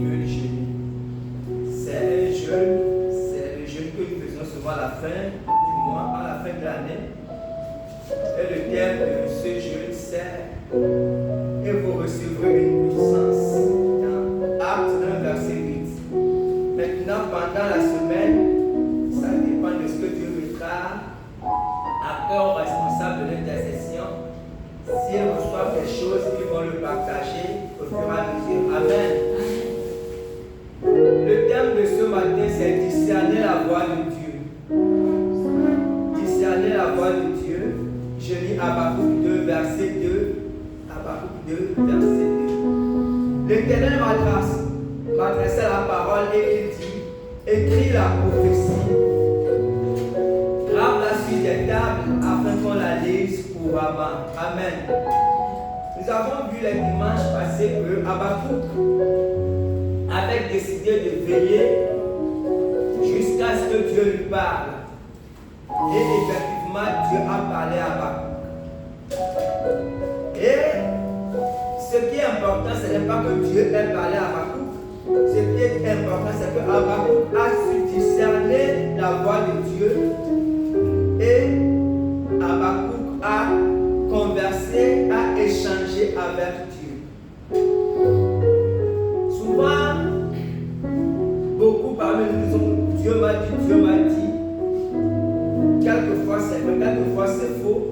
veut le jeûner. C'est le jeûne que nous faisons souvent à la fin du mois, à la fin de l'année. Et le thème de ce jeûne, c'est et vous recevrez une puissance. Dans Actes 1, verset 8. Maintenant, pendant la semaine, ça dépend de ce que Dieu mettra à cœur aux responsables de l'intercession. S'ils reçoivent des choses, ils vont le partager au fur et à mesure. Amen. Le thème de ce matin, c'est discerner la voix de Dieu. Discerner la voix de Dieu. Je lis Habakkuk 2, verset 2. Habakkuk 2, verset 2. L'Éternel m'adressait la parole et il dit, écris la prophétie. Grave la suite des tables afin qu'on la lise couramment. Amen. Nous avons vu les dimanches passés que Habakkuk avait décidé de veiller jusqu'à ce que Dieu lui parle. Et effectivement, Dieu a parlé à Habakkuk. Et ce qui est important, ce n'est pas que Dieu ait parlé à Habakkuk. Ce qui est important, c'est que Habakkuk a su discerner la voix de Dieu. Et Habakkuk a conversé, a échangé avec Dieu. Souvent, beaucoup parmi nous disent Dieu m'a dit. Quelquefois c'est vrai, quelquefois c'est faux.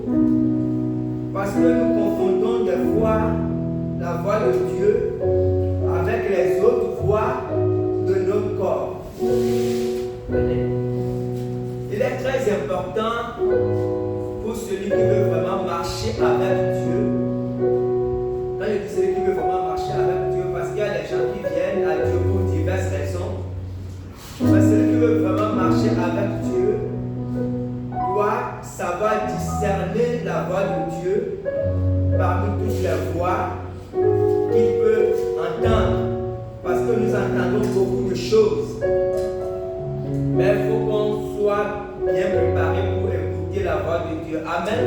Parce que nous confondons des fois la voix de Dieu avec les autres voix de notre corps. Il est très important pour celui qui veut vraiment marcher avec Dieu. Quand je dis celui qui veut vraiment marcher avec Dieu, parce qu'il y a des gens qui viennent à Dieu pour diverses raisons. Mais celui qui veut vraiment marcher avec Dieu doit savoir discerner la voix de Dieu parmi toutes les voix qu'il peut entendre. Parce que nous entendons beaucoup de choses. Mais il faut qu'on soit bien préparé pour écouter la voix de Dieu. Amen.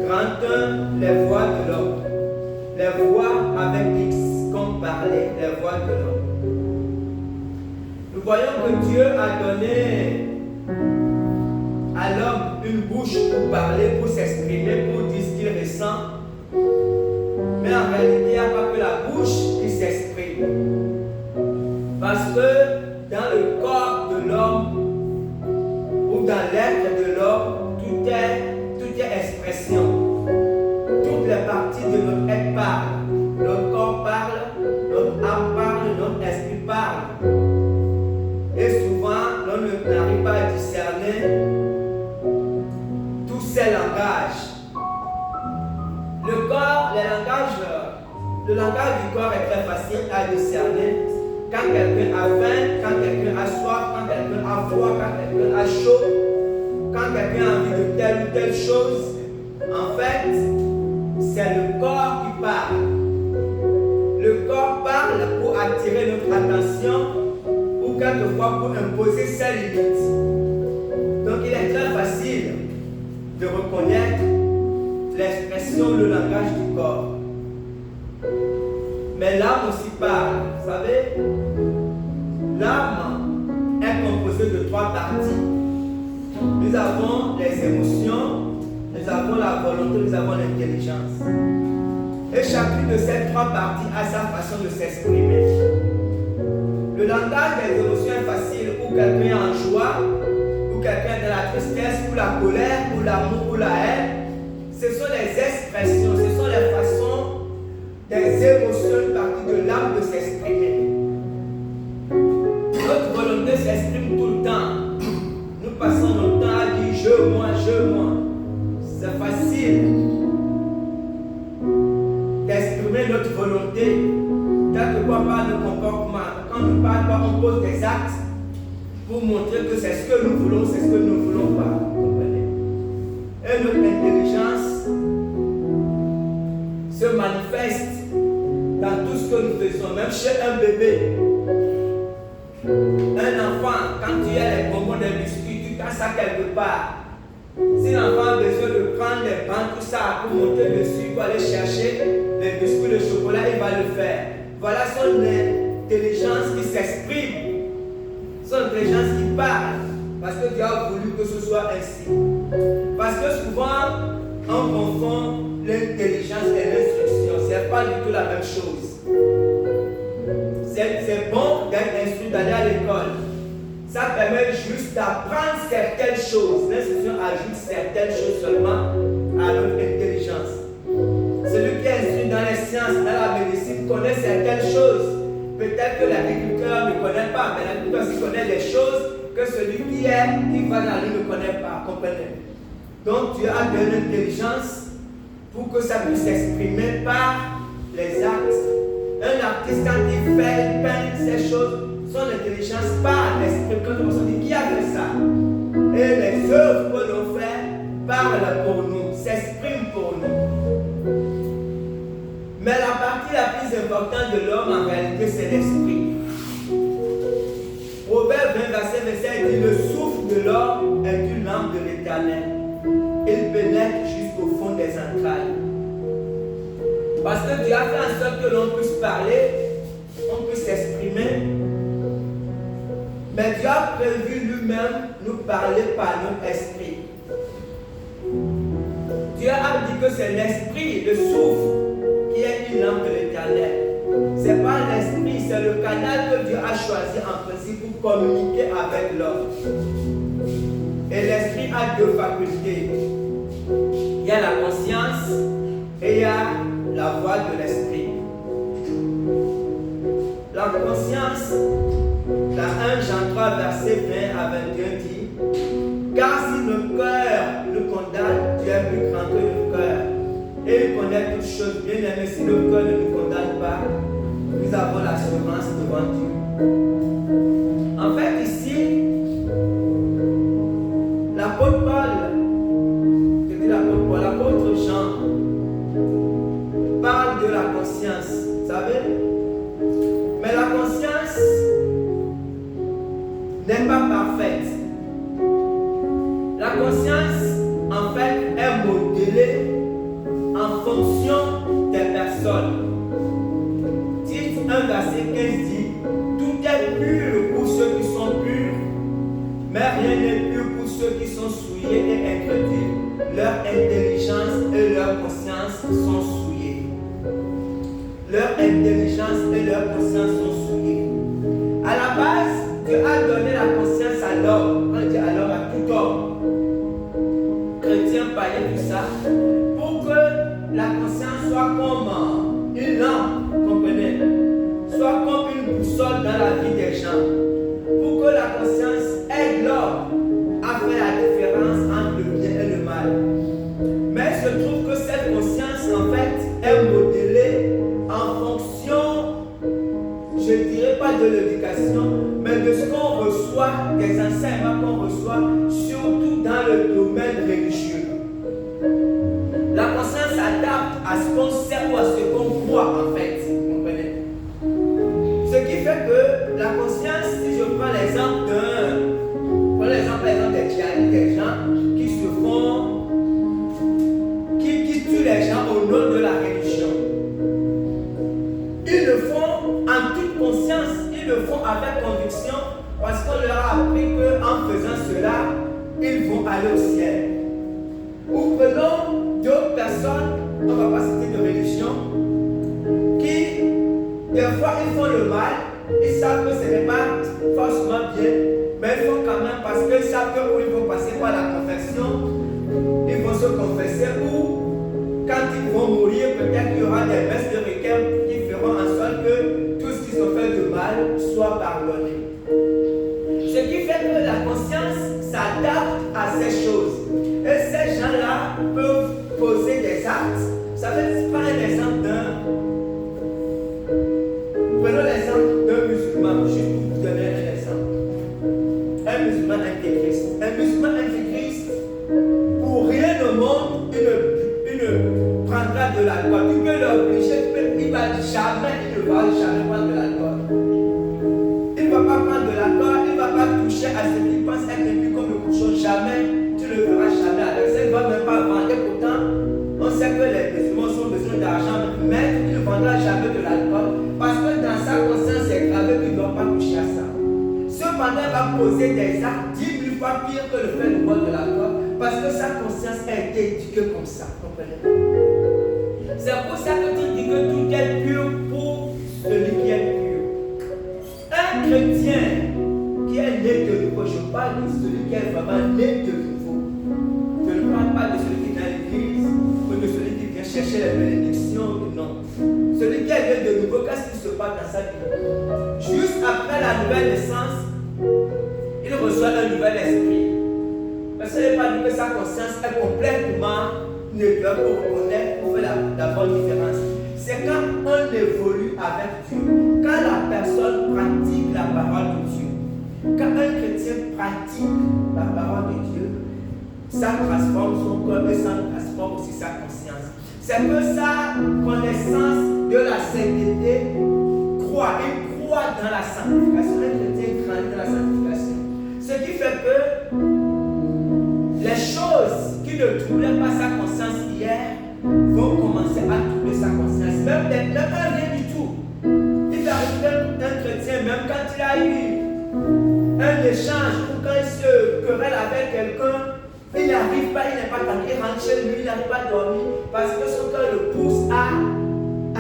Grand 1, les voix de l'homme. Les voix avec X, comme parlait, les voix de l'homme. Nous voyons que Dieu a donné à l'homme une bouche pour parler, pour s'exprimer, pour dire ce qu'il ressent. Mais en réalité, il n'y a pas que la bouche qui s'exprime. Parce que dans le corps de l'homme, ou dans l'être de l'homme, tout est expression. Toutes les parties de notre être parlent. Notre corps parle, notre âme parle, notre esprit parle. Et souvent, l'on n'arrive pas à discerner tous ces langages. Le langage du corps est très facile à discerner. Quand quelqu'un a faim, quand quelqu'un a soif, quand quelqu'un a froid, quand quelqu'un a chaud, quand quelqu'un a envie de telle ou telle chose, en fait, c'est le corps qui parle. Le corps parle pour attirer notre attention ou quelquefois pour imposer ses limites. Donc il est très facile de reconnaître l'expression, le langage du corps. Mais l'âme aussi parle. Vous savez, l'âme est composée de 3 parties. Nous avons les émotions, nous avons la volonté, nous avons l'intelligence. Et chacune de ces 3 parties a sa façon de s'exprimer. Le langage des émotions est facile où quelqu'un est en joie, où quelqu'un est dans la tristesse, ou la colère, ou l'amour, ou la haine. Ce sont les expressions, ce sont les façons des émotions, une partie de l'âme de s'exprimer. Notre volonté s'exprime tout le temps. Nous passons notre temps à dire je, moi. C'est facile d'exprimer notre volonté, quelquefois par nos comportements. Quand nous parlons, on pose des actes pour montrer que c'est ce que nous voulons, c'est ce que nous ne voulons pas. Vous comprenez? Et notre intelligence se manifeste dans tout ce que nous faisons, même chez un bébé. Un enfant, quand tu as les bonbons, des biscuits, tu casses ça quelque part. Si l'enfant a besoin de prendre les bancs, tout ça, pour monter dessus, pour aller chercher les biscuits, le chocolat, il va le faire. Voilà son intelligence qui s'exprime, son intelligence qui parle, parce que Dieu a voulu que ce soit ainsi. Parce que souvent, on confond l'intelligence et l'instruction. Ce n'est pas du tout la même chose. C'est bon d'être instruit, d'aller à l'école. Ça permet juste d'apprendre certaines choses. L'instruction ajoute certaines choses seulement à notre intelligence. Celui qui est instruit dans les sciences, dans la médecine, connaît certaines choses. Peut-être que l'agriculteur ne connaît pas, mais l'agriculteur aussi connaît des choses que celui qui va dans la rue ne connaît pas. Comprenez? Donc Dieu a donné l'intelligence pour que ça puisse s'exprimer par les actes. Un artiste, quand il peint ces choses, son intelligence parle, l'esprit, quand on se dit qui a fait ça. Et les œuvres que l'on fait parlent pour nous, s'expriment pour nous. Mais la partie la plus importante de l'homme en réalité, c'est l'esprit. Proverbe 20, verset 27 dit: le souffle de l'homme est une lampe de l'Éternel. Il pénètre jusqu'au fond des entrailles. Parce que Dieu a fait en sorte que l'on puisse parler, on puisse s'exprimer. Mais Dieu a prévu lui-même nous parler par notre esprit. Dieu a dit que c'est l'esprit, le souffle, qui est une lampe de l'Éternel. Ce n'est pas l'esprit, c'est le canal que Dieu a choisi en principe pour communiquer avec l'homme. Et l'esprit a deux facultés. Il y a la conscience et il y a la voix de l'esprit. La conscience, dans 1 Jean 3, verset 20 à 21 dit: car si le cœur le condamne, Dieu est plus grand que le cœur. Et il connaît toutes choses. Bien aimé, si le cœur ne nous condamne pas, nous avons l'assurance devant Dieu. En fait, ici, l'apôtre Paul, l'apôtre Jean, parle de la conscience, vous savez? Mais la conscience n'est pas parfaite. La conscience, en fait, est modélée en fonction des personnes. Tite 1, verset 15 dit: tout est pur pour ceux qui sont purs, mais rien n'est pur pour ceux qui sont souillés et incrédules. Leur intelligence et leur conscience sont souillées. Leur intelligence et leur conscience sont souillées. À la base, Dieu a donné la conscience à l'homme. Quand il dit à l'homme, à tout homme, chrétien, païen, tout ça, pour que la conscience soit comme une lampe, comprenez, soit comme une boussole dans la vie des gens, pour que la conscience aide l'homme à faire la différence entre le bien et le mal. Mais il se trouve que cette conscience, en fait, est modélée en fonction, je ne dirais pas de l'éducation, mais de ce qu'on reçoit, des enseignements qu'on reçoit, surtout dans le domaine religieux. La conscience s'adapte à ce qu'on sait ou à ce qu'on croit, en fait. Vous comprenez? Ce qui fait que la conscience, si je prends l'exemple des djihadistes, des gens qui se font, qui tuent les gens au nom de la religion. Ils le font en toute conscience, ils le font avec conviction, parce qu'on leur a appris qu'en faisant cela, ils vont aller au ciel. Ou prenons d'autres personnes, on ne va pas citer de religion, qui, des fois, ils font le mal, ils savent que ce n'est pas forcément bien, mais ils font quand même parce qu'ils savent qu'ils vont passer par la confession, ils vont se confesser, ou quand ils vont mourir, peut-être qu'il y aura des messes de requiem qui feront en sorte que tout ce qu'ils ont fait de mal soit pardonné. Ce qui fait que la conscience s'adapte à ces choses. Et ces gens-là peuvent poser des actes. Vous savez, c'est pas un exemple Prenons l'exemple d'un musulman, juste pour vous donner un exemple. Un musulman intégriste. Un musulman intégriste, pour rien au monde, il ne prendra de l'alcool. Tu peux l'obliger, il ne va jamais prendre de l'alcool. Il ne va pas prendre de l'alcool, il ne va pas toucher à ce qu'il pense être impur comme le cochon. Jamais, tu ne le feras jamais avec ça. Il ne va même pas vendre. Et pourtant, on sait que les musulmans ont besoin d'argent, mais il ne vendra jamais de l'alcool parce que dans sa conscience, c'est grave. va poser des actes 10 000 fois pire que le fait de boire de l'alcool parce que sa conscience a été éduquée comme ça. Comprenez? C'est pour ça que tu dis que tout est pur pour celui qui est pur. Un chrétien qui est né de nouveau, je parle de celui qui est vraiment né de nouveau. Je ne parle pas de celui qui est dans l'église ou de celui qui vient chercher les bénédictions. Non. Celui qui est né de nouveau, qu'est-ce qui se passe dans sa vie? Juste après la nouvelle naissance, il reçoit un nouvel esprit. Parce qu'il n'est pas dit que sa conscience est complètement neutre pour reconnaître, pour faire la bonne différence. C'est quand on évolue avec Dieu, quand la personne pratique la parole de Dieu, quand un chrétien pratique la parole de Dieu, ça transforme son corps et ça transforme aussi sa conscience. C'est que sa connaissance de la sainteté croît. Il croît dans la sanctification. Un chrétien grandit dans la sanctification. Ce qui fait que les choses qui ne troublaient pas sa conscience hier vont commencer à troubler sa conscience. Même rien du tout. Il arrive un chrétien, même quand il a eu un échange ou quand il se querelle avec quelqu'un, il n'arrive pas, il n'est pas tranquille, il rentre chez lui, il n'arrive pas à dormir parce que son cœur le pousse à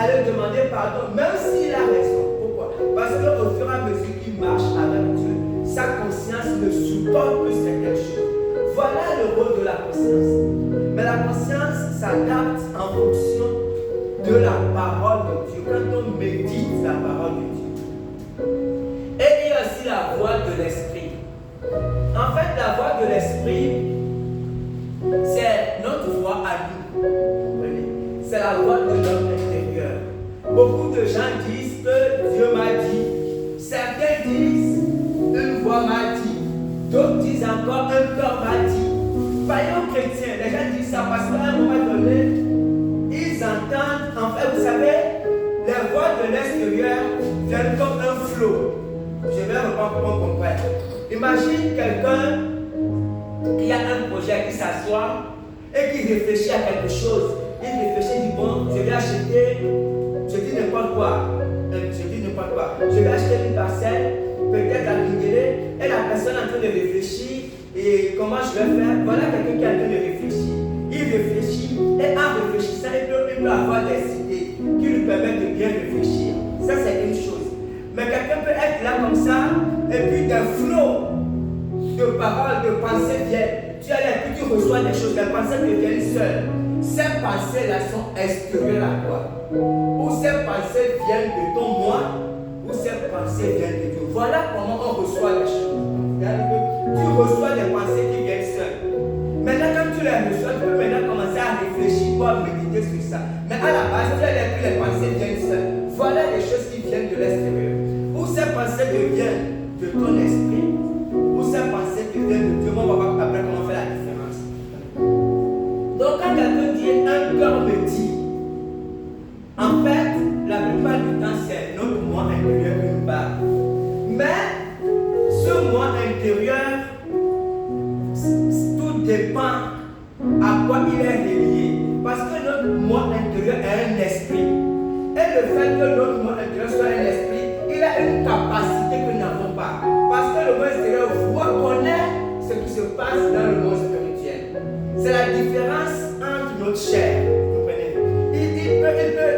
lui demander pardon, même s'il a raison. Pourquoi? Parce qu'au fur et à mesure qu'il marche avec Dieu, sa conscience ne supporte plus certaines choses. Voilà le rôle de la conscience. Mais la conscience s'adapte en fonction de la parole de Dieu. Quand on médite la parole de Dieu. Et il y a aussi la voix de l'esprit. En fait, la voix de l'esprit, c'est notre voix à nous. Vous comprenez? C'est la voix de l'homme intérieur. Beaucoup de gens disent que Dieu m'a dit. Certains disent une voix m'a dit. D'autres disent encore un cœur m'a dit. Païens chrétiens, les gens disent ça parce qu'à un moment donné, ils entendent, en fait, vous savez, les voix de l'extérieur viennent comme un flot. Je vais reprendre pour qu'on comprenne. Imagine quelqu'un qui a un projet, qui s'assoit et qui réfléchit à quelque chose. Il réfléchit, il dit bon, je vais acheter, je dis n'importe quoi. Je vais acheter une parcelle, peut-être à Guinguélé, et la personne est en train de réfléchir. Et comment je vais faire? Voilà quelqu'un qui est en train de réfléchir. Il réfléchit et en réfléchissant, il peut avoir des idées qui lui permettent de bien réfléchir. Ça, c'est une chose. Mais quelqu'un peut être là comme ça et puis des flots de paroles, de pensées viennent. Tu as là et puis tu reçois des choses, les pensées te viennent seules. Ces pensées-là sont extérieures à toi. Ou ces pensées viennent de ton moi, ou ces pensées viennent de Dieu. Voilà comment on reçoit les choses. Tu reçois des pensées qui viennent seules. Maintenant, quand tu les reçois, tu peux maintenant commencer à réfléchir ou à méditer sur ça. Mais à la base, tu as les pensées viennent seules. Voilà les choses qui viennent de l'extérieur. Ou ces pensées viennent de ton esprit, ou ces pensées viennent de Dieu. On va voir après comment faire la différence. Donc, quand quelqu'un dit un cœur me dit, en fait, la plupart du temps, c'est notre moi intérieur qui nous parle. Mais ce moi intérieur, tout dépend à quoi il est relié. Parce que notre moi intérieur est un esprit. Et le fait que notre moi intérieur soit un esprit, il a une capacité que nous n'avons pas. Parce que le moi intérieur reconnaît ce qui se passe dans le monde spirituel. C'est la différence entre notre chair. Vous comprenez?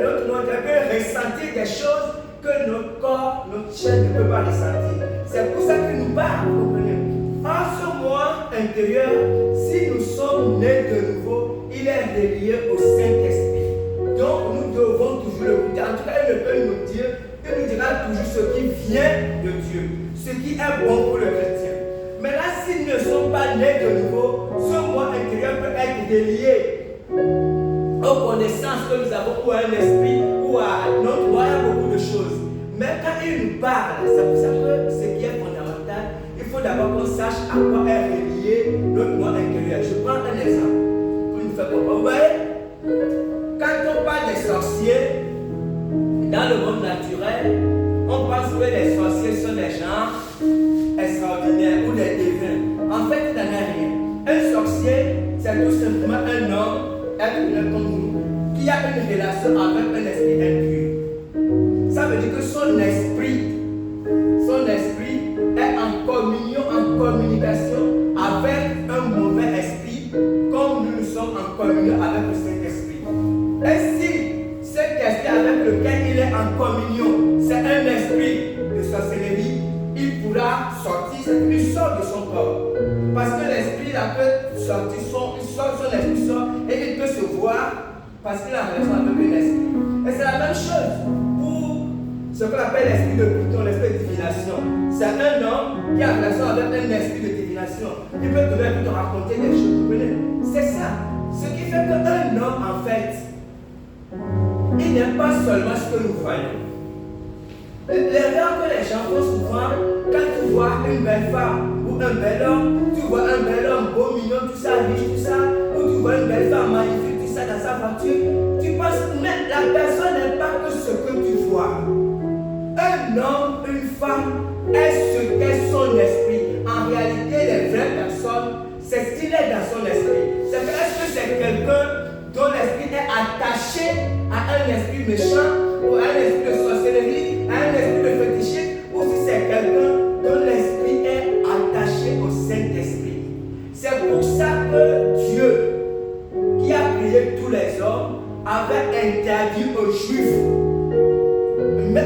Notre moi intérieur peut ressentir des choses que notre corps, notre chair ne peut pas ressentir. C'est pour ça qu'il nous parle, vous comprenez? En ce moi intérieur, si nous sommes nés de nouveau, il est relié au Saint-Esprit. Donc nous devons toujours le goûter. En tout cas, il peut nous dire, il nous dira toujours ce qui vient de Dieu, ce qui est bon pour le chrétien. Mais là, s'ils ne sont pas nés de nouveau, ce moi intérieur peut être relié aux connaissances que nous avons, ou à un esprit, ou à notre moi, à beaucoup de choses. Mais quand il nous parle, c'est pour ça que ce qui est fondamental, il faut d'abord qu'on sache à quoi est relié notre moi intérieur. Je prends un exemple pour nous faire comprendre. Vous voyez, quand on parle des sorciers, dans le monde naturel, on pense que les sorciers sont des gens extraordinaires ou des devins. En fait, il n'en a rien. Un sorcier, c'est tout simplement un homme, être humain comme nous, qui a une relation avec un esprit impur. Ça veut dire que son esprit est en communion sortir, il sort de son corps. Parce que l'esprit peut sortir, il sort, son esprit sort et il peut se voir parce qu'il a une relation avec l'esprit. Et c'est la même chose pour ce qu'on appelle l'esprit de Pluton, l'esprit de divination. C'est un homme qui a une relation avec un esprit de divination. Il peut te raconter des choses, vous comprenez? C'est ça. Ce qui fait qu'un homme, en fait, il n'est pas seulement ce que nous voyons. L'erreur que les gens font souvent, quand tu vois une belle femme ou un bel homme, tu vois un bel homme beau, mignon, tout ça, riche, tout ça, ou tu vois une belle femme magnifique, tout ça dans sa voiture, tu penses, mais la personne n'est pas que ce que tu vois. Un homme, une femme, est ce qu'est son esprit. En réalité, les vraies personnes, c'est ce qu'il est dans son esprit. Est-ce que c'est quelqu'un dont l'esprit est attaché à un esprit méchant ou à un esprit de sorcellerie, à un esprit de fétichisme, ou si c'est quelqu'un dont l'esprit est attaché au Saint-Esprit. C'est pour ça que Dieu, qui a créé tous les hommes, avait interdit aux Juifs,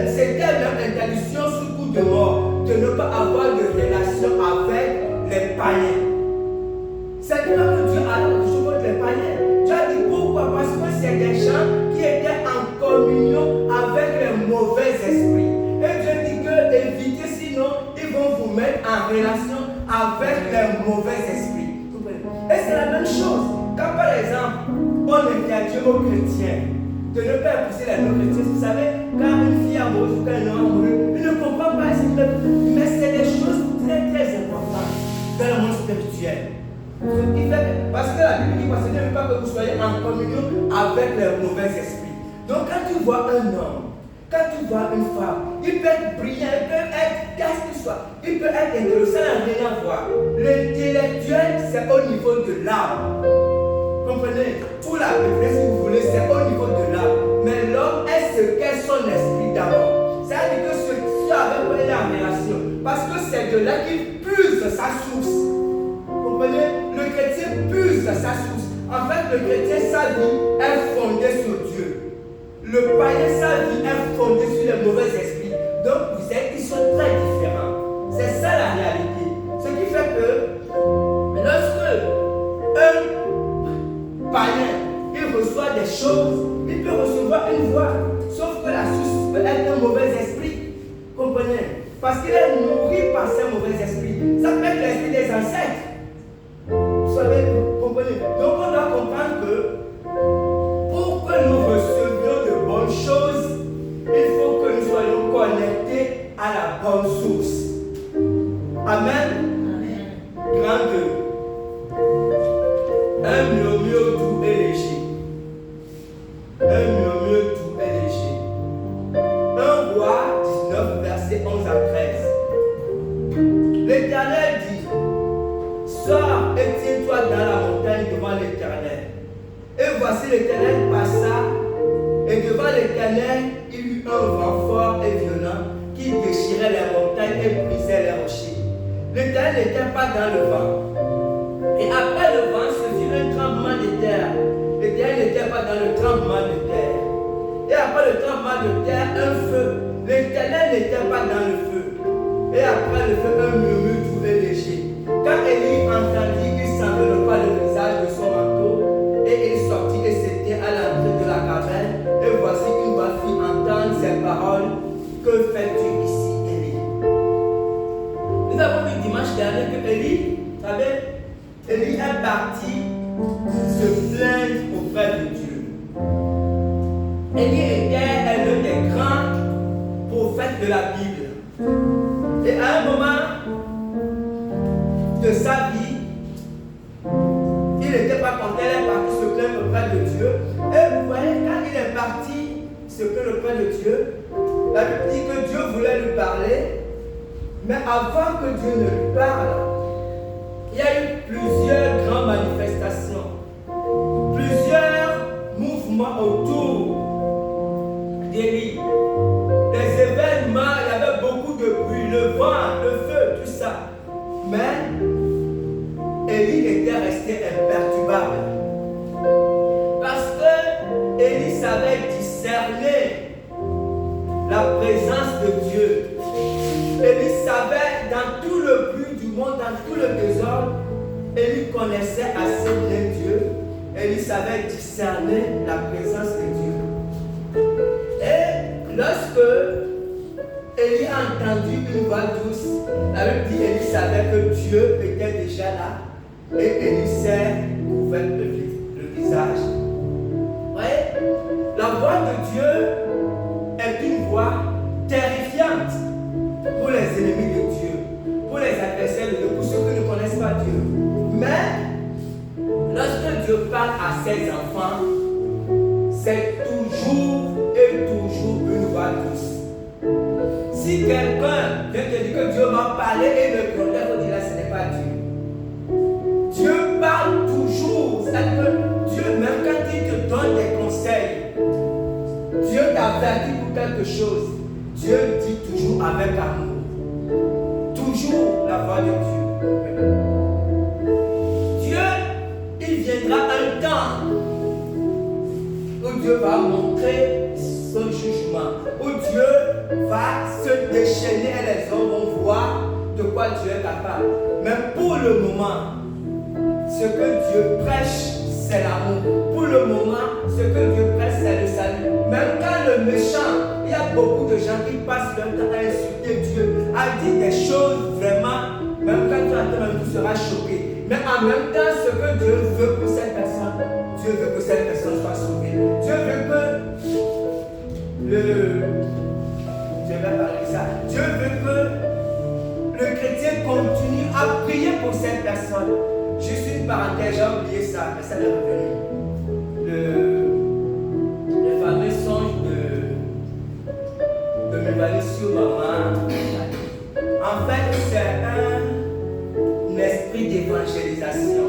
c'était même interdiction sous coup de mort, de ne pas avoir de relation avec les païens. C'est que Dieu a toujours contre les païens. Dieu a dit pourquoi? Parce que c'est des gens qui étaient en communion avec les mauvais esprits. Et Dieu dit que évitez, sinon ils vont vous mettre en relation avec les mauvais esprits. Et c'est la même chose. Quand par exemple, on interdit aux chrétiens de ne pas épouser les non-chrétiens, vous savez, quand une fille amoureuse ou quand un homme amoureux, il ne comprend pas ce qu'il veut. Mais c'est des choses très très importantes dans le monde spirituel. Parce que la Bible dit que ce n'est pas que vous soyez en communion avec les mauvais esprits. Donc quand tu vois un homme, quand tu vois une femme, il peut être brillant, il peut être qu'est-ce qu'il soit, il peut être intéressant, ça n'a rien à voir. L'intellectuel, c'est au niveau de l'âme. Comprenez? Pour la Bible, si vous voulez, c'est au niveau de l'âme. Mais l'homme est ce qu'est son esprit d'abord. C'est-à-dire que ce qui avec quoi il est en relation. Parce que c'est de là qu'il puise sa source. Comprenez? Le chrétien puise sa source. En fait, le chrétien, sa vie est fondée sur Dieu. Le païen, sa vie est fondée sur les mauvais esprits. Donc, vous savez qu'ils sont très différents. C'est ça la réalité. Ce qui fait que lorsque un païen, il reçoit des choses, il peut recevoir une voix, sauf que la source peut être un mauvais esprit. Comprenez? Parce qu'il est nourri par ces mauvais esprits. Ça peut être l'esprit des ancêtres. Vous savez, comprenez? Donc on doit comprendre que pour que nous recevions de bonnes choses, il faut que nous soyons connectés à la bonne source. Amen. Grand 2. Un murmure doux et léger. Un murmure doux et léger. 1 Roi 19, versets 11 à 13. L'Éternel dit: sors et tiens-toi dans la montagne devant l'Éternel. Et voici l'Éternel passa, et devant l'Éternel, il y eut un vent fort et violent qui déchirait les montagnes et brisait les rochers. L'Éternel n'était pas dans le vent. Et après le vent se fit un tremblement de terre. L'Éternel n'était pas dans le tremblement de terre. Et après le tremblement de terre, un feu. L'Éternel n'était pas dans le feu. Et après le feu, un murmure doux et léger. Quand Élie entendit qu'il semblait ne pas le visage de son manteau, et il sortit et s'était à l'entrée de la caverne, et voici une voix fit entendre ces paroles: que fais-tu ici, Élie? Nous avons vu dimanche dernier que Élie, vous savez, Élie est parti se plaindre auprès de Dieu. Élie était l'un des grands prophètes de la Bible. Et à un moment de sa vie, il n'était pas content, il est parti se plaindre auprès de Dieu. Et vous voyez, quand il est parti se plaindre auprès de Dieu, la Bible dit que Dieu voulait lui parler, mais avant que Dieu ne lui parle, il y a eu plusieurs grandes manifestations, plusieurs mouvements autour d'Élie. Des événements, il y avait beaucoup de bruit, le vent, le feu, tout ça. Mais Élie était resté imperturbable. Parce que Élie savait discerner la présence de Dieu. Élie savait dans tout le savait discerner la présence de Dieu. Et lorsque Élie a entendu une voix douce, la Bible dit Élie savait que Dieu était déjà là. Et Élie s'est couvert le visage. Vous voyez, la voix de Dieu est une voix terrifiante pour les ennemis de Dieu, pour les adversaires de Dieu, pour ceux qui ne connaissent pas Dieu. Mais lorsque Dieu parle à ses enfants, c'est toujours et toujours une voix douce. Si quelqu'un vient te dire que Dieu m'a parlé et me protège, il faut dire là, ce n'est pas Dieu. Dieu parle toujours. C'est-à-dire que Dieu, même quand il te donne des conseils, Dieu t'avertit pour quelque chose. Dieu dit toujours avec amour. Toujours la voix de Dieu. Dieu, il viendra un temps où Dieu va montrer son jugement, où Dieu va se déchaîner et les hommes vont voir de quoi Dieu est capable. Mais pour le moment, ce que Dieu prêche, c'est l'amour. Pour le moment, ce que Dieu prêche, c'est le salut. Même quand le méchant, il y a beaucoup de gens qui passent leur temps à insulter Dieu, à dire des choses vraiment, même quand tu entends, tu seras choqué. Mais en même temps, ce que Dieu veut pour cette personne, Dieu veut que cette personne soit sauvée. Dieu veut que je vais parler de ça. Dieu veut que le chrétien continue à prier pour cette personne. Juste une parenthèse, j'ai oublié ça, mais ça m'est revenu. Le fameux songe de m'évaluer sur maman. En fait, c'est un esprit d'évangélisation.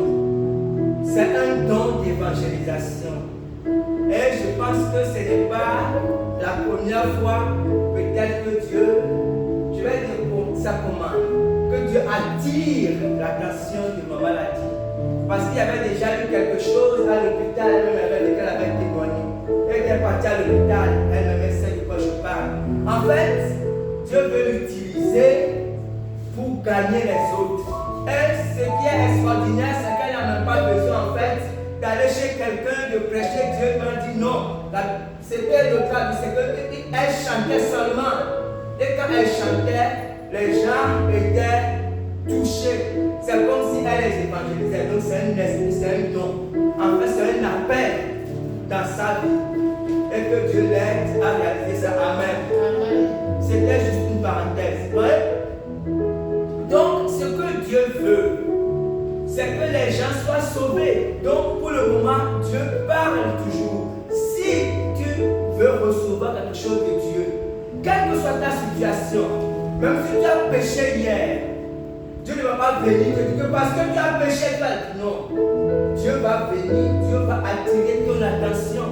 C'est un don d'évangélisation. Et je pense que ce n'est pas la première fois, peut-être que Dieu, je vais dire ça comment, que Dieu attire l'attention de ma maladie. Parce qu'il y avait déjà eu quelque chose à l'hôpital, elle avait témoigné. Elle était partie à l'hôpital, elle me sait de quoi je parle. En fait, Dieu veut l'utiliser pour gagner les autres. Et ce qui est extraordinaire, c'est qu'elle n'a même pas besoin en fait d'aller chez quelqu'un, de prêcher. Dieu m'a dit non. C'était le cas, c'est qu'elle chantait seulement. Et quand elle chantait, les gens étaient touchés. C'est comme si elle les évangélisait. Donc c'est un esprit, c'est un don. En fait, c'est un appel dans sa vie. Et que Dieu l'aide à réaliser ça. Amen. C'était juste une parenthèse. Ouais? Donc, ce que Dieu veut, c'est que les gens soient sauvés. Donc, pour le moment, Dieu parle toujours. Si tu veux recevoir quelque chose de Dieu, quelle que soit ta situation, même si tu as péché hier, Dieu ne va pas venir te dire que parce que tu as péché, tu vas. Non. Dieu va venir, Dieu va attirer ton attention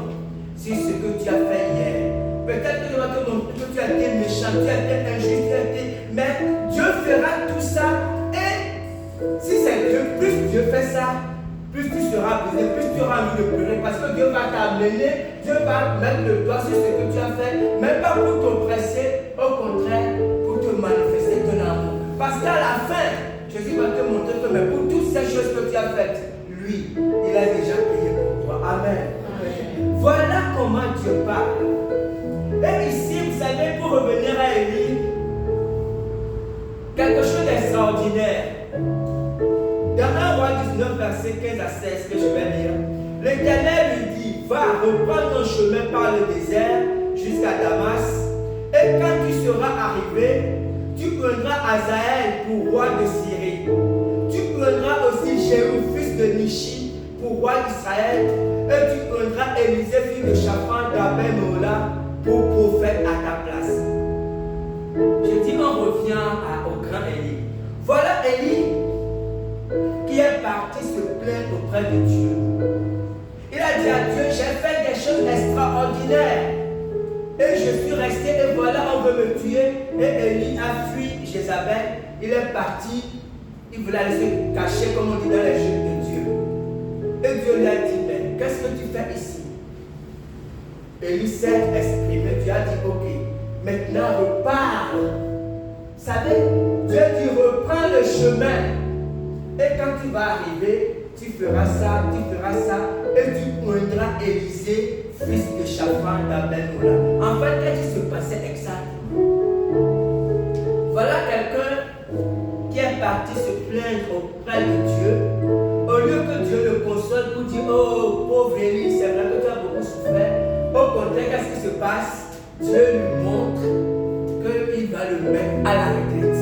sur ce que tu as fait hier. Peut-être que Dieu va te montrer que tu as été méchant, tu as été injuste, tu as été. Mais Dieu fera tout ça. Et si c'est Dieu, plus Dieu fait ça, plus tu seras brisé, plus tu auras envie de pleurer. Parce que Dieu va t'amener, Dieu va mettre le doigt sur ce que tu as fait, même pas pour t'oppresser, au contraire, pour te manifester ton amour. Parce qu'à la fin, Jésus va te montrer que mais pour toutes ces choses que tu as faites, lui, il a déjà payé pour toi. Amen. Voilà comment Dieu parle. Et ici, vous savez, pour revenir à Élie, quelque chose d'extraordinaire. Dans 1 Roi 19, verset 15 à 16, que je vais lire, l'Éternel lui dit, va, reprends ton chemin par le désert jusqu'à Damas, et quand tu seras arrivé, tu prendras Hazaël pour roi de Syrie. Tu prendras aussi Jéhu, fils de Nishi, pour roi d'Israël, et tu prendras Élisée, fils de Shaphan, d'Abel-Mola, pour prophète à ta place. Je dis, on revient au grand Élie. Voilà Élie qui est parti se plaindre auprès de Dieu. Il a dit à Dieu, j'ai fait des choses extraordinaires. Et je suis resté, et voilà, on veut me tuer. Et Élie a fui Jézabel. Il est parti. Il voulait aller se cacher, comme on dit, dans les jeux de Dieu. Et Dieu lui a dit, mais qu'est-ce que tu fais ici? Élie s'est exprimé. Dieu a dit, ok, maintenant repars. Vous savez, Dieu dit, reprends le chemin. Et quand tu vas arriver, tu feras ça, tu feras ça. et tu poindras Élisée, fils de Shaphan d'Abel-Mola. En fait, qu'est-ce qui se passait exactement? Voilà quelqu'un qui est parti se plaindre auprès de Dieu. Au lieu que Dieu le console pour dire, oh pauvre Élie, c'est vrai que tu as beaucoup souffert. Au contraire, qu'est-ce qui se passe? Dieu lui montre qu'il va le mettre à la retraite.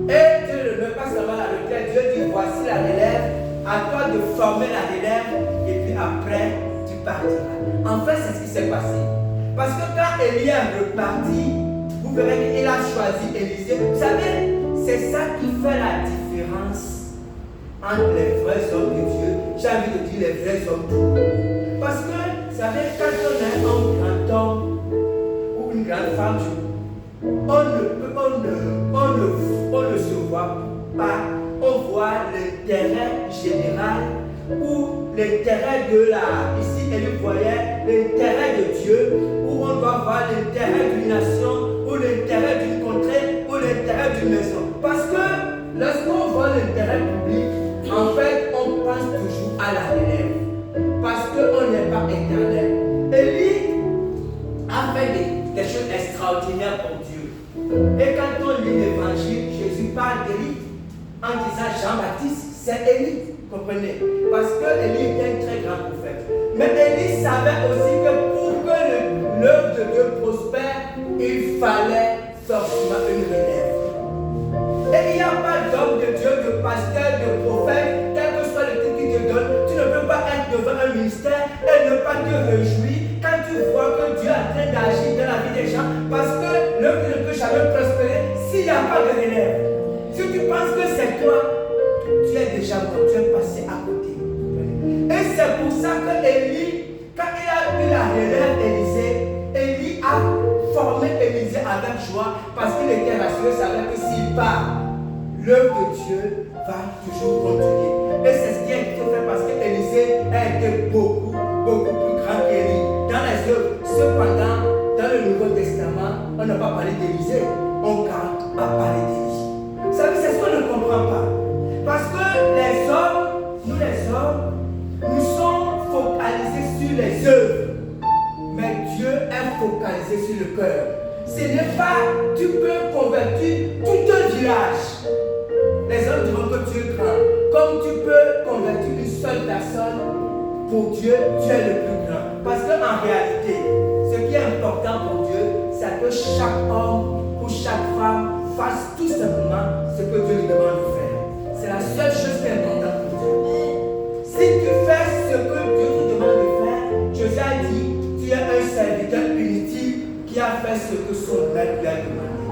Et Dieu ne le met pas seulement à la retraite. Dieu dit, voici la relève, à toi de former la relève, et puis après, tu partiras. En fait, c'est ce qui s'est passé. Parce que quand Élie est reparti, vous verrez qu'il a choisi Élisée. Vous savez, c'est ça qui fait la différence entre les vrais hommes de Dieu, j'ai envie de dire les vrais hommes de Dieu. Parce que, vous savez, quand on est un grand homme ou une grande femme, on ne se voit pas, on voit l'intérêt général ou l'intérêt de la, ici elle voyait l'intérêt de Dieu, où on doit voir l'intérêt d'une nation, ou l'intérêt d'une contrée, ou l'intérêt d'une maison. Parce que lorsqu'on voit l'intérêt public, en fait, on pense toujours à la relève. Parce qu'on n'est pas éternel. Élie a fait des choses extraordinaires pour Dieu. Et quand on lit l'évangile, Jésus parle d'Élie en disant Jean-Baptiste, c'est Élie. Comprenez? Parce que Élie était un très grand prophète. Mais Élie savait aussi que pour que l'œuvre de Dieu prospère, il fallait forcément une relève. Et il n'y a pas d'homme de Dieu, de pasteur, de prophète, quel que soit le titre qu'il te donne, tu ne peux pas être devant un ministère et ne pas te réjouir quand tu vois que Dieu est en train d'agir dans la vie des gens, parce que l'œuvre ne peut jamais prospérer s'il n'y a pas de relève. Si tu penses que c'est toi, tu es déjà mort, tu es passé à côté. Et c'est pour ça que Élie, quand il a eu la relève d'Élisée, Élie a formé Élisée avec joie parce qu'il était rassuré, savait que s'il part, l'œuvre de Dieu va toujours continuer. Et c'est ce qui a été fait parce qu'Élisée a été beaucoup plus grand qu'Élie dans les œuvres. Cependant, dans le Nouveau Testament, on n'a pas parlé d'Élisée, on a parlé d'Élie. Vous savez, c'est ce qu'on ne comprend pas. Parce que les hommes, nous sommes focalisés sur les œuvres. Mais Dieu est focalisé sur le cœur. Ce n'est pas, tu peux convertir tout un village. Les hommes diront que Dieu est grand. Comme tu peux convertir une seule personne, pour Dieu, Dieu est le plus grand. Parce qu'en réalité, ce qui est important pour Dieu, c'est que chaque homme ou chaque femme fasse tout simplement ce que Dieu lui demande de faire. C'est la seule chose qui est importante pour Dieu. Si tu fais ce que Dieu te demande de faire, Jésus a dit, tu es un serviteur inutile qui a fait ce que son maître lui a demandé.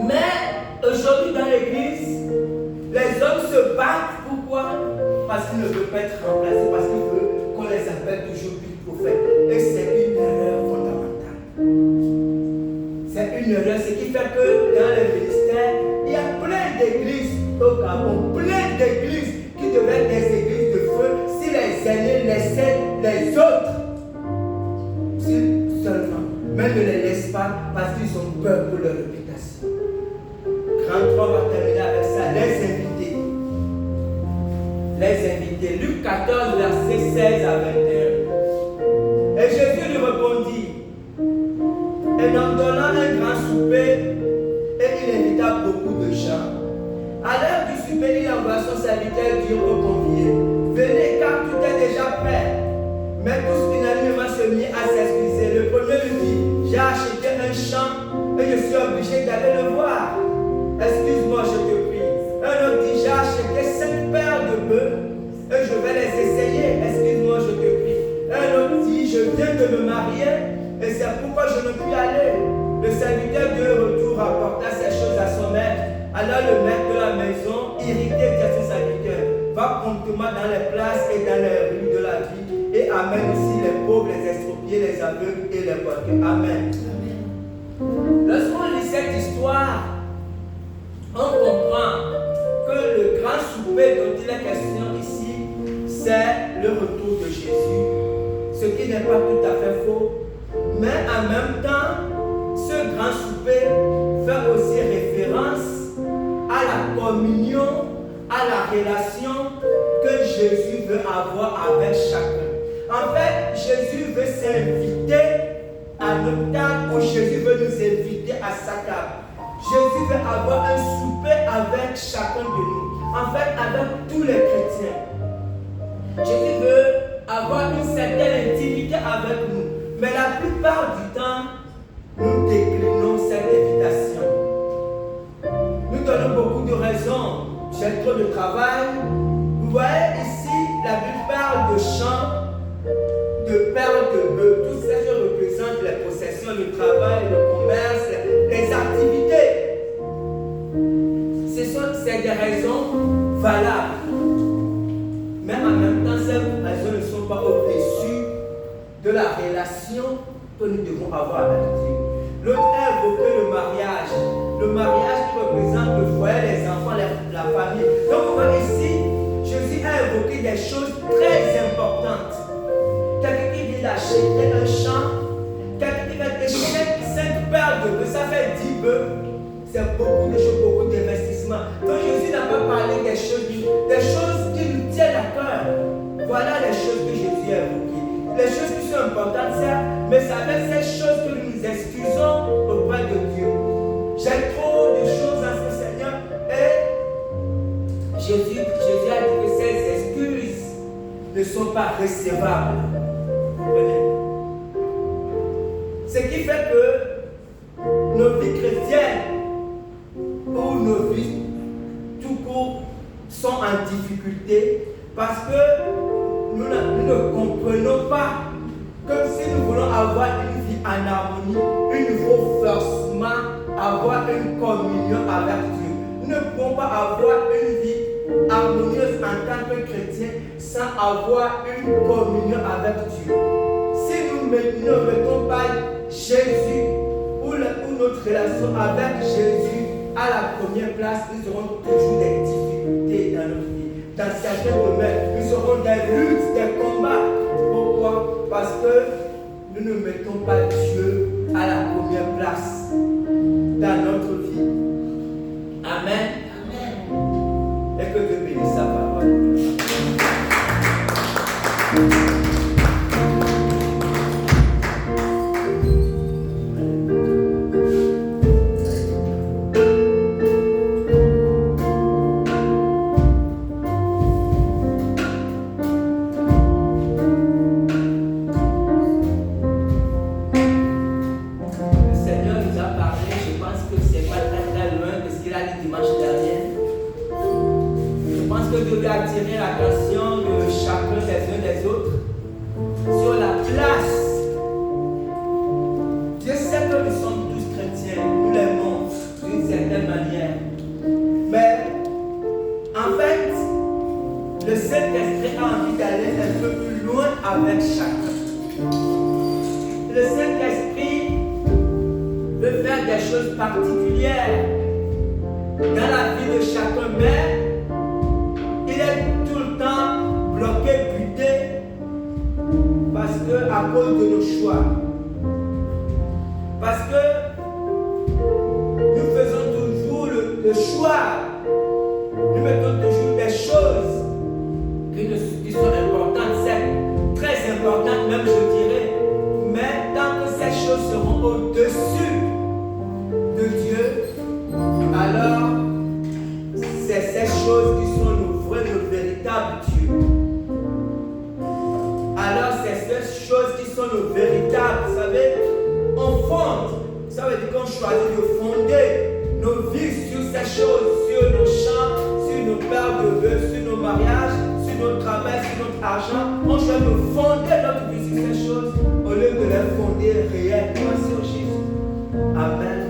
Mais aujourd'hui dans l'église, les hommes se battent. Pourquoi? Parce qu'ils ne veulent pas être remplacés, parce qu'ils veulent qu'on les appelle toujours big prophètes. Et c'est une erreur fondamentale. C'est une erreur, ce qui fait que dans les ministères, il y a plein d'églises au Gabon, plein d'églises qui devaient être des églises de feu si les aînés laissaient les autres. Seulement, mais ne les laissent pas parce qu'ils ont peur pour leur réputation. 33 va terminer avec ça, les invités. Les invités. Luc 14, verset 16 à 21. Et Jésus lui répondit, et en donnant un grand souper, et il invita beaucoup de gens. À l'heure du souper, il envoya son serviteur dire aux conviés, venez car tout est déjà prêt. Mais tous unanimement se mirent à s'excuser. Le premier lui dit, j'ai acheté un champ et je suis obligé d'aller le voir. Excuse-moi, je te prie. Un autre dit, j'ai acheté 5 paires de bœufs et je vais les essayer. Excuse-moi, je te prie. Un autre dit, je viens de me marier et c'est pourquoi je ne puis aller. Le serviteur de retour apporta ces choses à son maître. Alors le maître de la maison, irrité, dit à son serviteur, va promptement dans les places et dans les rues de la ville et amène ici les pauvres, les estropiés, les aveugles et les boiteux. Amen. Lorsqu'on lit cette histoire, on comprend que le grand souper dont il est question ici, c'est le retour de Jésus. Ce qui n'est pas tout à fait faux. Mais en même temps, ce grand souper fait aussi référence à la communion, à la relation que Jésus veut avoir avec chacun. En fait, Jésus veut s'inviter à notre table ou Jésus veut nous inviter à sa table. Jésus veut avoir un souper avec chacun de nous. En fait, avec tous les chrétiens. Jésus veut avoir une certaine intimité avec nous. Mais la plupart du temps, nous déclinons cette invitation. Nous donnons beaucoup de raisons. J'ai trop de travail. Vous voyez ici, la Bible parle de champs, de perles, de bœufs. Tout ça représente les possessions, le travail, le commerce, les activités. C'est des raisons valables. Mais en même temps, ces raisons ne sont pas au-dessus de la relation que nous devons avoir avec Dieu. L'autre a évoqué le mariage. Le mariage qui représente le foyer, les enfants, la famille. Donc, vous voyez ici, Jésus a évoqué des choses très importantes. Quelqu'un qui vient d'acheter un champ, quelqu'un qui va acheter 5 paires de bœufs, ça fait 10 bœufs. C'est beaucoup de choses, beaucoup d'investissements. Donc Jésus n'a pas parlé des choses qui nous tiennent à cœur. Voilà les choses que Jésus a évoquées. Les choses qui sont importantes, certes, mais c'est avec ces choses que nous nous excusons auprès de Dieu. J'ai trop de choses à ce Seigneur. Et Jésus a dit que ces excuses ne sont pas recevables. Ce qui fait que nos vies chrétiennes ou nos vies tout court sont en difficulté parce que nous ne comprenons pas que si nous voulons avoir une vie en harmonie, il nous faut forcément avoir une communion avec Dieu. Nous ne pouvons pas avoir une vie harmonieuse en tant que chrétien sans avoir une communion avec Dieu. Si nous ne mettons pas Jésus ou notre relation avec Jésus à la première place, nous aurons toujours des difficultés dans notre vie. Dans certains domaines, nous aurons des luttes, des combats. Pourquoi? Parce que nous ne mettons pas Dieu à la première place dans notre vie. Amen. Amen. Et que Dieu bénisse sa parole. Attirer l'attention de chacun des uns des autres sur la place. Dieu sait que nous sommes tous chrétiens, nous l'aimons d'une certaine manière. Mais en fait, le Saint-Esprit a envie d'aller un peu plus loin avec chacun. Le Saint-Esprit veut faire des choses particulières dans la vie de chacun, mais il est tout le temps bloqué, buté, parce que à cause de nos choix. Parce que nous faisons toujours le choix. Nous mettons toujours des choses qui sont importantes, c'est très importantes même, je dirais. Mais tant que ces choses seront au-dessus de Dieu, alors c'est ces choses qui sont nos véritables dieux. Alors c'est ces choses qui sont nos véritables. Vous savez, on fonde. Ça veut dire qu'on choisit de fonder nos vies sur ces choses, sur nos champs, sur nos paires de bœufs, sur nos mariages, sur notre travail, sur notre argent. On choisit de fonder notre vie sur ces choses au lieu de les fonder réellement sur Jésus. Amen.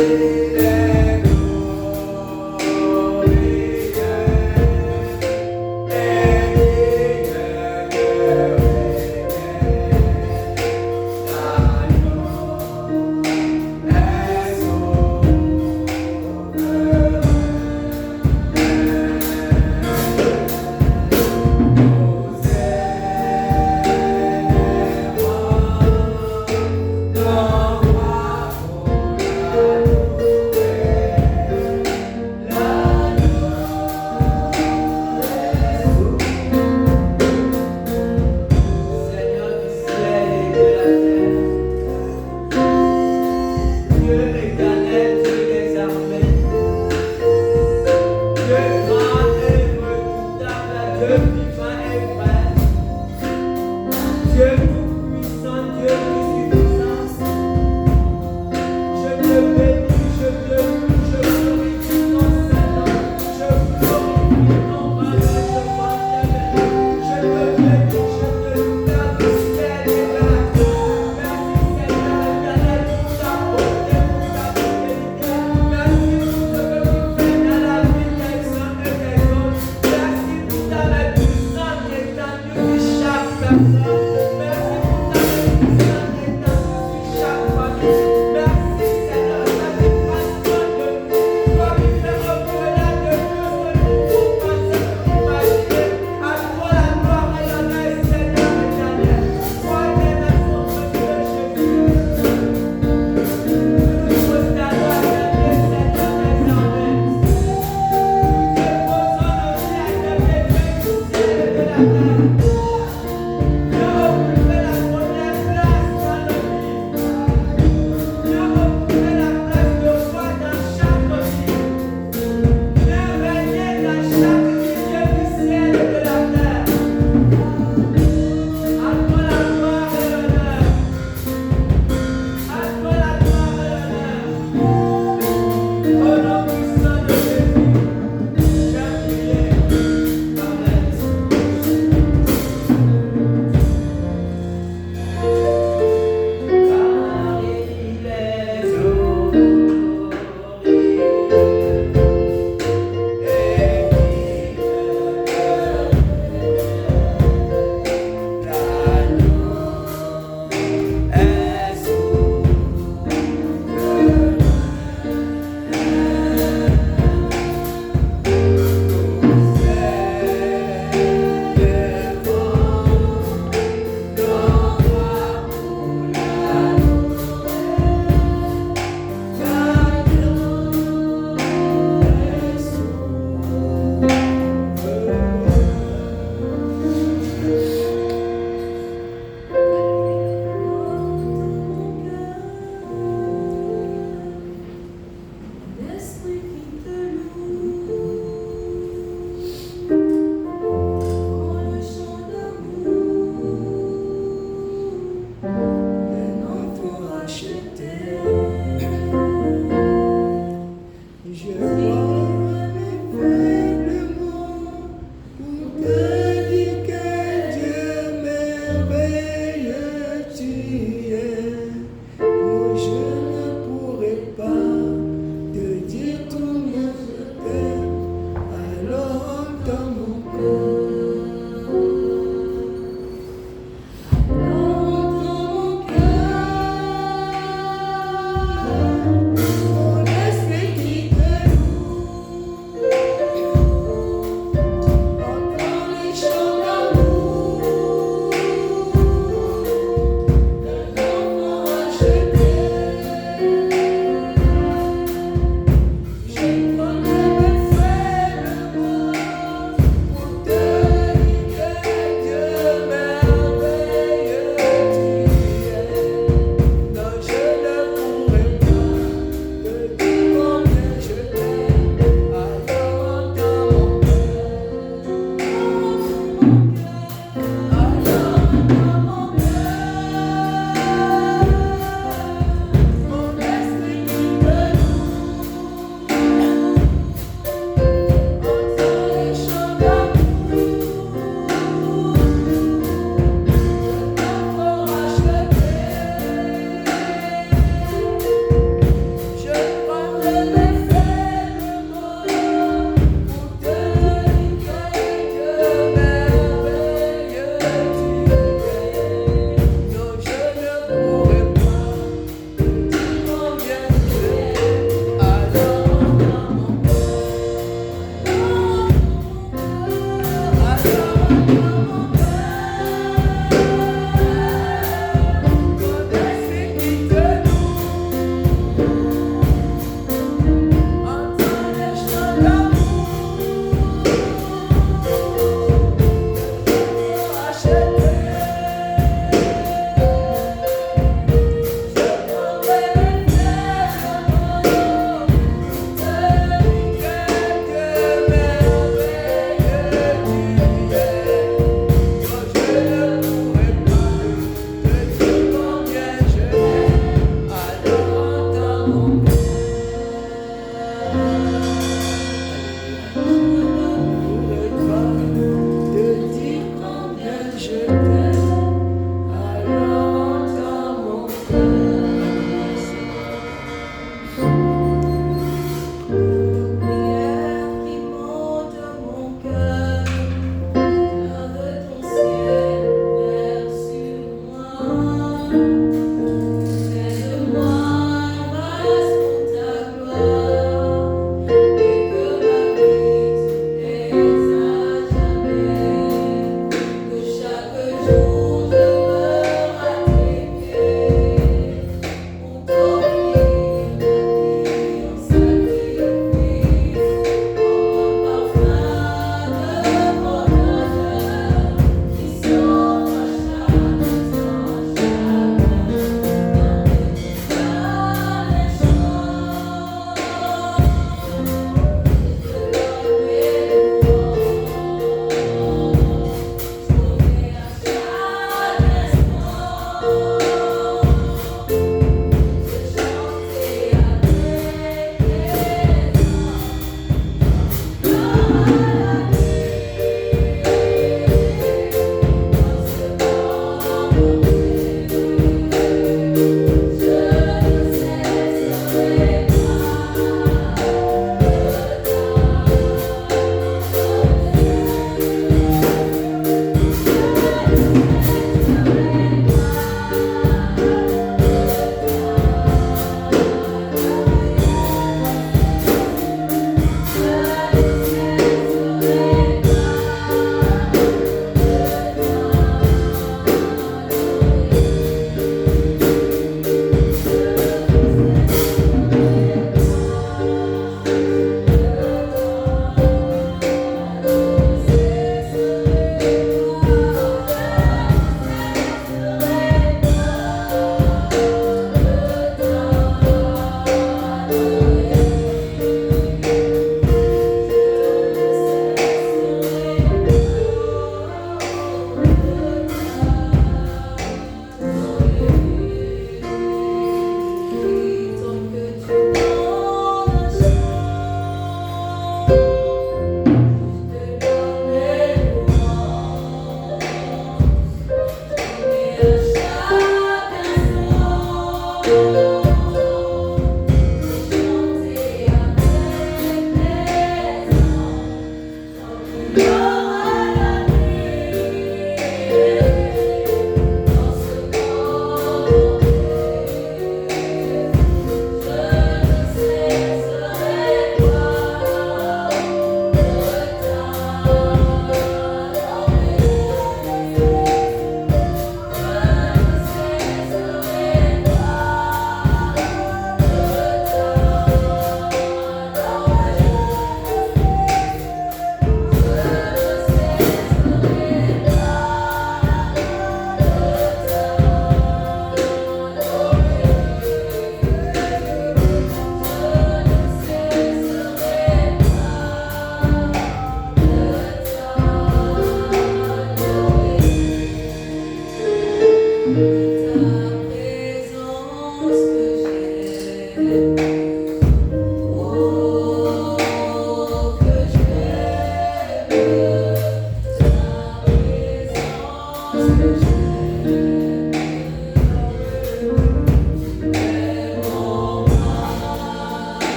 Gloire,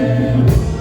Amen.